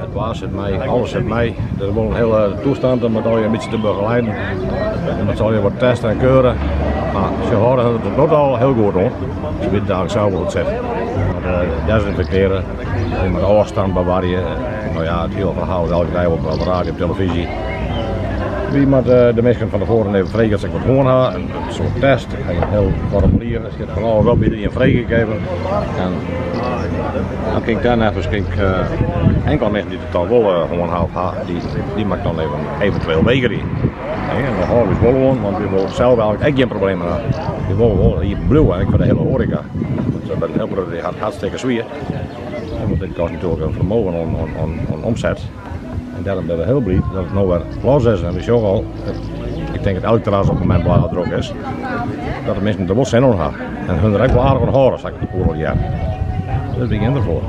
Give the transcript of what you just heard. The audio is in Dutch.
het was het mij, alles het mij. Er was een hele toestand om het al een beetje te begeleiden. En dat zal je wat testen en keuren. Maar ze horen het tot nu al heel goed hoor. Ze weten daar zelf wat het zegt. Desinfecteren, met afstand bewaren. Nou ja, het hele verhaal is elke dag op radio, op televisie. Wie moet de mensen van tevoren even vragen als ik wat gewoon heb. Een soort test, een heel formulier, er zit van alles op, iedereen vrijgegeven. En dan ging daarna enkel mensen die het al wel gewoon hebben, die maakt dan even eventueel weigeren. En dan houden we het wel gewoon, want we willen zelf eigenlijk ook geen problemen hebben. We willen wel hier blauw eigenlijk voor de hele horeca. Want bij de helper die gaat hartstikke zwier. Want dit kost natuurlijk een vermogen aan omzet. En daarom ben we heel blij dat het nou weer los is. En we zien ook al, ik denk dat elk terras op het moment waar het druk is, dat de mensen er wel zin in hebben. En hun er ook wel aardig aan horen, zeg ik het jaar. Dat ben ik ervoor.